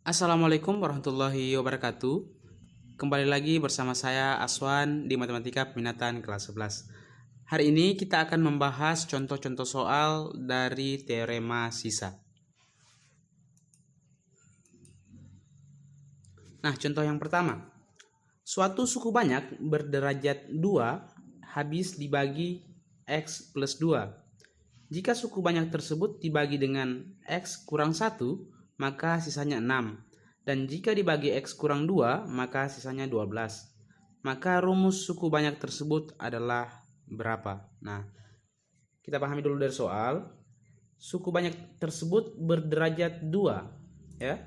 Assalamualaikum warahmatullahi wabarakatuh. Kembali lagi bersama saya Aswan di Matematika Peminatan kelas 11. Hari ini kita akan membahas contoh-contoh soal dari teorema sisa. Nah, contoh yang pertama. Suatu suku banyak berderajat 2 habis dibagi X plus 2. Jika suku banyak tersebut dibagi dengan X kurang 1, maka sisanya 6. Dan jika dibagi X kurang 2, maka sisanya 12. Maka rumus suku banyak tersebut adalah berapa? Nah, kita pahami dulu dari soal. Suku banyak tersebut berderajat 2. Ya.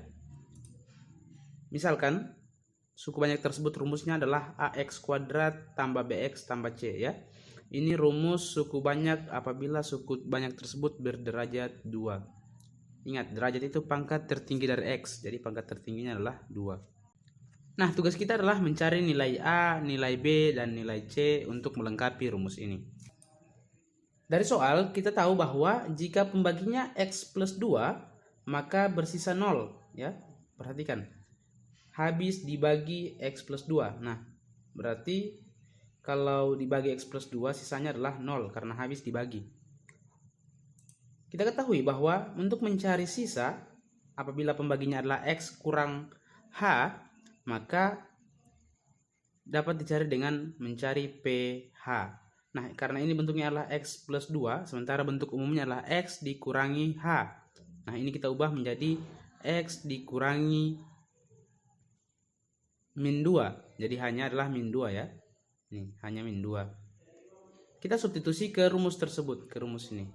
Misalkan, suku banyak tersebut rumusnya adalah AX kuadrat tambah BX tambah C. Ya. Ini rumus suku banyak apabila suku banyak tersebut berderajat 2. Ingat, derajat itu pangkat tertinggi dari X, jadi pangkat tertingginya adalah 2. Nah, tugas kita adalah mencari nilai A, nilai B, dan nilai C untuk melengkapi rumus ini. Dari soal, kita tahu bahwa jika pembaginya X plus 2, maka bersisa 0. Ya, perhatikan. Habis dibagi X plus 2. Nah, berarti kalau dibagi X plus 2, sisanya adalah 0 karena habis dibagi. Kita ketahui bahwa untuk mencari sisa, apabila pembaginya adalah X kurang H, maka dapat dicari dengan mencari PH. Nah, karena ini bentuknya adalah X plus 2, sementara bentuk umumnya adalah X dikurangi H. Nah, ini kita ubah menjadi X dikurangi min 2. Jadi hanya adalah min 2 ya. Ini hanya min 2. Kita substitusi ke rumus tersebut, ke rumus ini.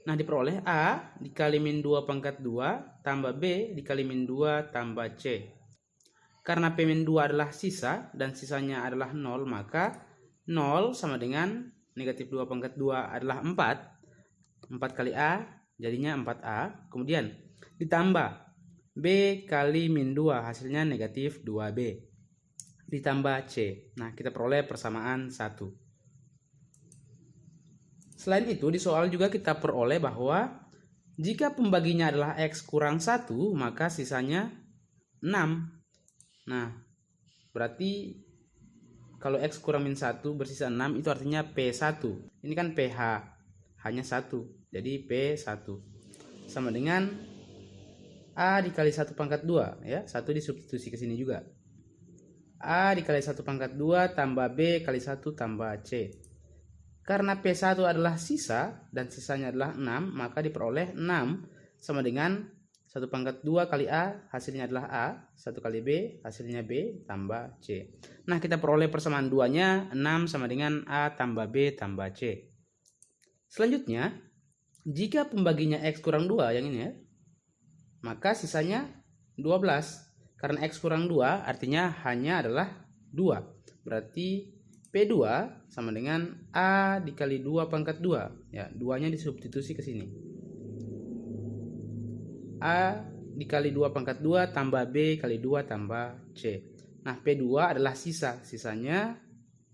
Nah, diperoleh A dikali min 2 pangkat 2 tambah B dikali min 2 tambah C. Karena P min 2 adalah sisa dan sisanya adalah 0, maka 0 sama dengan negatif 2 pangkat 2 adalah 4. 4 kali A jadinya 4A. Kemudian ditambah B kali min 2 hasilnya negatif 2B. Ditambah C. Nah, kita peroleh persamaan 1. Selain itu, di soal juga kita peroleh bahwa jika pembaginya adalah X kurang 1, maka sisanya 6. Nah, berarti kalau X kurang min 1 bersisa 6, itu artinya P1. Ini kan PH, hanya 1. Jadi P1. Sama dengan A dikali 1 pangkat 2. Ya, 1 disubstitusi ke sini juga. A dikali 1 pangkat 2 tambah B kali 1 tambah C. Karena P1 adalah sisa dan sisanya adalah 6, maka diperoleh 6 sama dengan 1 pangkat 2 kali A, hasilnya adalah A, 1 kali B, hasilnya B, tambah C. Nah, kita peroleh persamaan 2-nya, 6 sama dengan A tambah B tambah C. Selanjutnya, jika pembaginya X kurang 2, yang ini ya, maka sisanya 12. Karena X kurang 2 artinya hanya adalah 2. Berarti P2 sama dengan A dikali 2 pangkat 2. Ya, 2-nya disubstitusi ke sini. A dikali 2 pangkat 2 tambah B kali 2 tambah C. Nah, P2 adalah sisa. Sisanya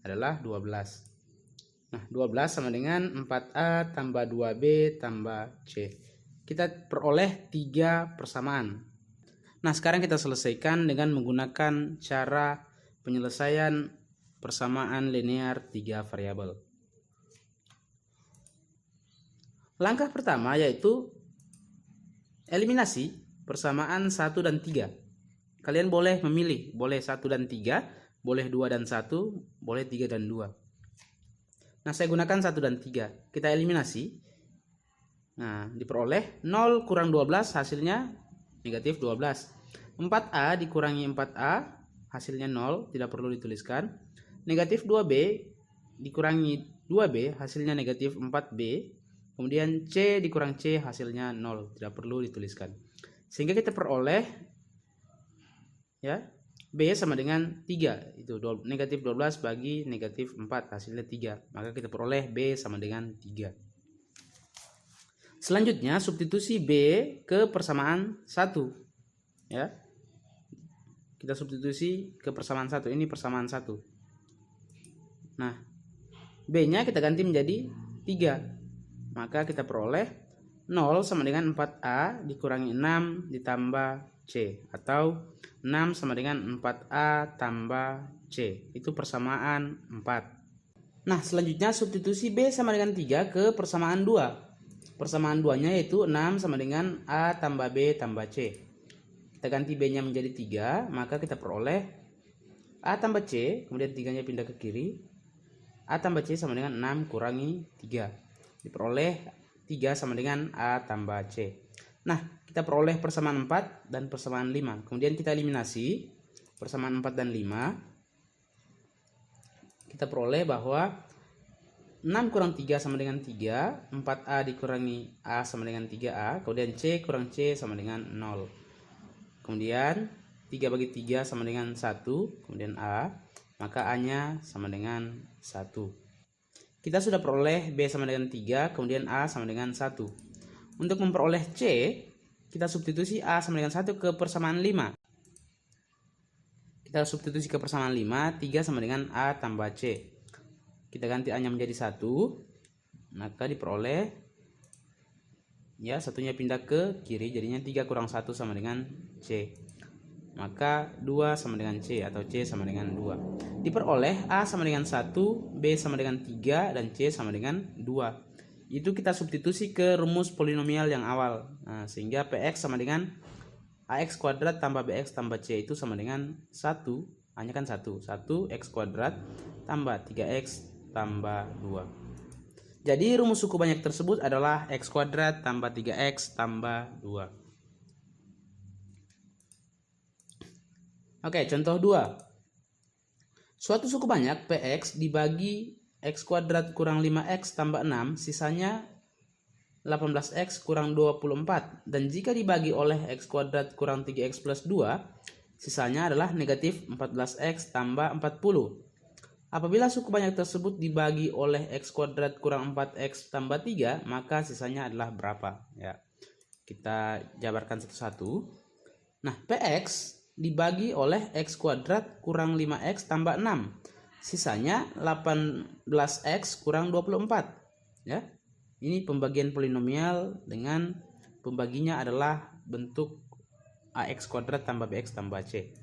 adalah 12. Nah, 12 sama dengan 4A tambah 2B tambah C. Kita peroleh 3 persamaan. Nah, sekarang kita selesaikan dengan menggunakan cara penyelesaian persamaan linear 3 variabel. Langkah pertama yaitu eliminasi persamaan 1 dan 3. Kalian boleh memilih, boleh 1 dan 3, boleh 2 dan 1, boleh 3 dan 2. Nah, saya gunakan 1 dan 3. Kita eliminasi. Nah, diperoleh 0 kurang 12 hasilnya negatif 12. 4A dikurangi 4A hasilnya 0, tidak perlu dituliskan. Negatif 2B dikurangi 2B hasilnya negatif 4B. Kemudian C dikurang C hasilnya 0, tidak perlu dituliskan. Sehingga kita peroleh ya, B sama dengan 3. Itu negatif 12 bagi negatif 4 hasilnya 3. Maka kita peroleh B sama dengan 3. Selanjutnya substitusi B ke persamaan 1. Ya. Kita substitusi ke persamaan 1. Ini persamaan 1. Nah, B-nya kita ganti menjadi 3. Maka kita peroleh 0 sama dengan 4A dikurangi 6 ditambah C, atau 6 sama dengan 4A tambah C. Itu persamaan 4. Nah, selanjutnya substitusi B sama dengan 3 ke persamaan 2. Persamaan 2-nya yaitu 6 sama dengan A tambah B tambah C. Kita ganti B-nya menjadi 3, maka kita peroleh A tambah C, kemudian 3-nya pindah ke kiri. A tambah C sama dengan 6 kurangi 3. Diperoleh 3 sama dengan A tambah C. Nah, kita peroleh persamaan 4 dan persamaan 5. Kemudian kita eliminasi persamaan 4 dan 5. Kita peroleh bahwa 6 kurang 3 sama dengan 3. 4A dikurangi A sama dengan 3A. Kemudian C kurang C sama dengan 0. Kemudian 3 bagi 3 sama dengan 1. Kemudian A. Maka A-nya sama dengan 1. Kita sudah peroleh B sama dengan 3, kemudian A sama dengan 1. Untuk memperoleh C, kita substitusi A sama dengan 1 ke persamaan 5. Kita substitusi ke persamaan 5, 3 sama dengan A tambah C. Kita ganti A-nya menjadi 1, maka diperoleh, ya, satunya pindah ke kiri, jadinya 3 kurang 1 sama dengan C. Maka 2 sama dengan C, atau C sama dengan 2. Diperoleh A sama dengan 1, B sama dengan 3, dan C sama dengan 2. Itu kita substitusi ke rumus polinomial yang awal. Nah, sehingga PX sama dengan AX kuadrat tambah BX tambah C itu sama dengan 1. A-nya kan 1. 1X kuadrat tambah 3X tambah 2. Jadi rumus suku banyak tersebut adalah X kuadrat tambah 3X tambah 2. Oke, contoh 2. Suatu suku banyak PX dibagi X kuadrat kurang 5X tambah 6, sisanya 18X kurang 24. Dan jika dibagi oleh X kuadrat kurang 3X plus 2, sisanya adalah negatif 14X tambah 40. Apabila suku banyak tersebut dibagi oleh X kuadrat kurang 4X tambah 3, maka sisanya adalah berapa? Ya, kita jabarkan satu-satu. Nah, PX dibagi oleh X kuadrat kurang 5X tambah 6. Sisanya 18X kurang 24. Ya. Ini pembagian polinomial dengan pembaginya adalah bentuk AX kuadrat tambah BX tambah C.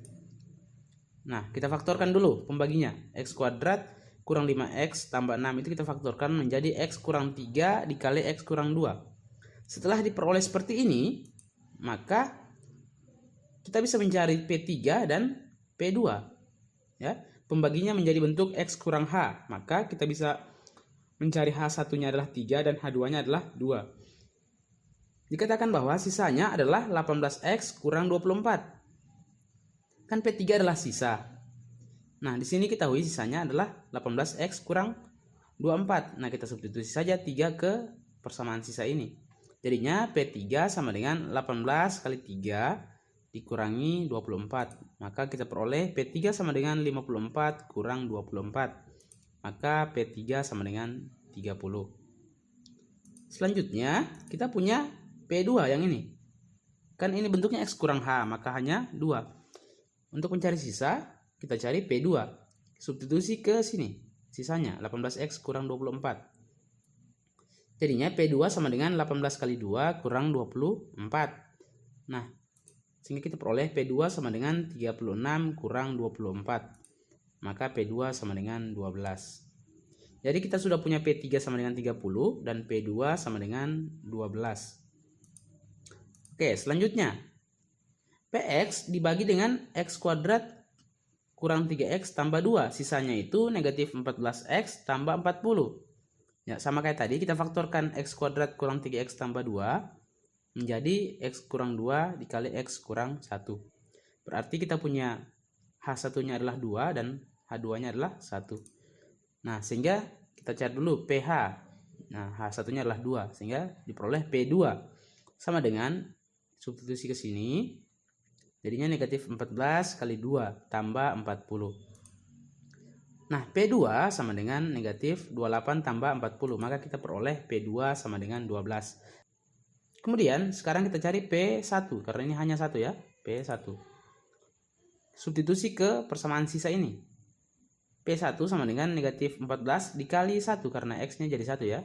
Nah, kita faktorkan dulu pembaginya. X kuadrat kurang 5X tambah 6 itu kita faktorkan menjadi X kurang 3 dikali X kurang 2. Setelah diperoleh seperti ini, maka kita bisa mencari P3 dan P2. Ya, pembaginya menjadi bentuk X kurang H. Maka kita bisa mencari H1-nya adalah 3 dan H2-nya adalah 2. Dikatakan bahwa sisanya adalah 18X kurang 24. Kan P3 adalah sisa. Nah, di sini kita ketahui sisanya adalah 18X kurang 24. Nah, kita substitusi saja 3 ke persamaan sisa ini. Jadinya P3 sama dengan 18 kali 3 dikurangi 24. Maka kita peroleh P3 sama dengan 54 kurang 24. Maka P3 sama dengan 30. Selanjutnya kita punya P2 yang ini. Kan ini bentuknya X kurang H, maka hanya 2. Untuk mencari sisa, kita cari P2. Substitusi ke sini. Sisanya 18X kurang 24. Jadinya P2 sama dengan 18 kali 2 kurang 24. Nah, sehingga kita peroleh P2 sama dengan 36 kurang 24. Maka P2 sama dengan 12. Jadi kita sudah punya P3 sama dengan 30 dan P2 sama dengan 12. Oke, selanjutnya PX dibagi dengan X kuadrat kurang 3X tambah 2. Sisanya itu negatif 14X tambah 40. Ya, sama kayak tadi kita faktorkan X kuadrat kurang 3X tambah 2 menjadi X kurang 2 dikali X kurang 1. Berarti kita punya H1-nya adalah 2 dan H2-nya adalah 1. Nah, sehingga kita cari dulu PH. Nah, H1-nya adalah 2, sehingga diperoleh P2 sama dengan substitusi ke sini. Jadinya negatif 14 kali 2 tambah 40. Nah, P2 sama dengan negatif 28 tambah 40. Maka kita peroleh P2 sama dengan 12. Kemudian sekarang kita cari P1 karena ini hanya satu ya, P1. Substitusi ke persamaan sisa ini. P1 sama dengan negatif 14 dikali 1 karena X-nya jadi 1 ya.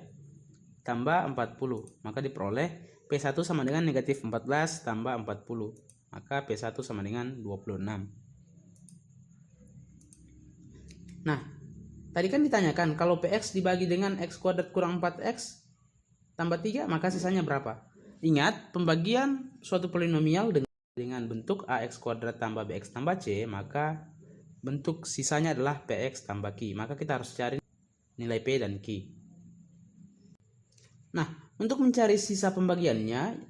Tambah 40. Maka diperoleh P1 sama dengan negatif 14 tambah 40. Maka P1 sama dengan 26. Nah, tadi kan ditanyakan kalau PX dibagi dengan X kuadrat kurang 4X tambah 3, maka sisanya berapa? Ingat, pembagian suatu polinomial dengan bentuk AX kuadrat tambah BX tambah C, maka bentuk sisanya adalah PX tambah Q. Maka kita harus cari nilai P dan Q. Nah, untuk mencari sisa pembagiannya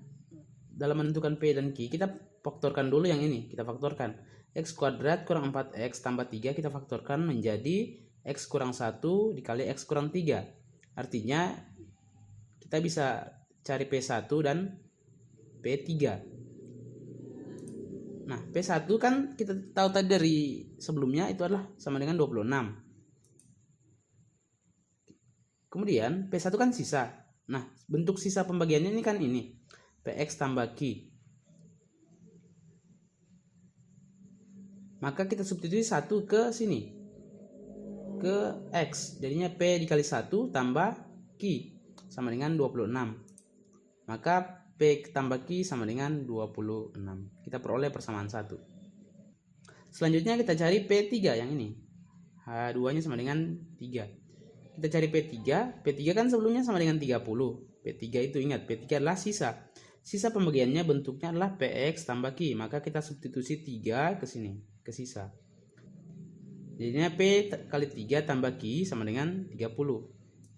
dalam menentukan P dan Q, kita faktorkan dulu yang ini. Kita faktorkan X kuadrat kurang 4X tambah 3, kita faktorkan menjadi X kurang 1 dikali X kurang 3. Artinya kita bisa cari P1 dan P3. Nah, P1 kan kita tahu tadi dari sebelumnya itu adalah sama dengan 26. Kemudian P1 kan sisa. Nah, bentuk sisa pembagiannya ini kan ini. PX tambah Q. Maka kita substitusi 1 ke sini. Ke X. Jadinya P dikali 1 tambah Q sama dengan 26. Maka P tambah Q sama dengan 26. Kita peroleh persamaan 1. Selanjutnya kita cari P3 yang ini. H2 nya sama dengan 3. Kita cari P3. P3 kan sebelumnya sama dengan 30. P3 itu ingat, P3 adalah sisa. Sisa pembagiannya bentuknya adalah PX tambah Q. Maka kita substitusi 3 ke sini, ke sisa. Jadinya P kali 3 tambah Q sama dengan 30.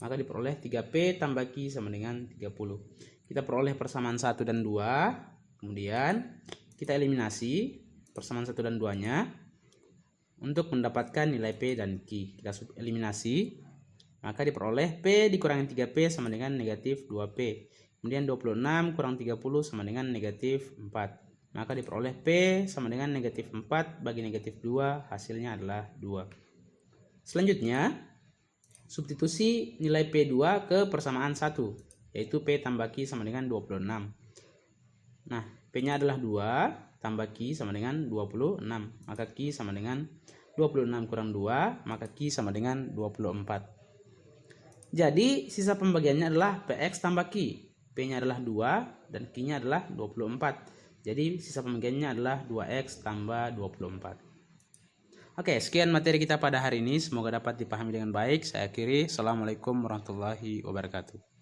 Maka diperoleh 3P tambah Q sama dengan 30. Kita peroleh persamaan 1 dan 2. Kemudian kita eliminasi persamaan 1 dan 2 nya untuk mendapatkan nilai P dan Q. Kita eliminasi, maka diperoleh P dikurangi 3P sama dengan negatif 2P. Kemudian 26 kurang 30 sama dengan negatif 4. Maka diperoleh P sama dengan negatif 4 bagi negatif 2, hasilnya adalah 2. Selanjutnya, substitusi nilai P2 ke persamaan 1, yaitu P tambah Q sama dengan 26. Nah, P-nya adalah 2, tambah Q sama dengan 26. Maka Q sama dengan 26 kurang 2, maka Q sama dengan 24. Jadi, sisa pembagiannya adalah PX tambah Q. P-nya adalah 2 dan Q-nya adalah 24. Jadi sisa pembagiannya adalah 2X tambah 24. Oke, sekian materi kita pada hari ini. Semoga dapat dipahami dengan baik. Saya akhiri. Assalamualaikum warahmatullahi wabarakatuh.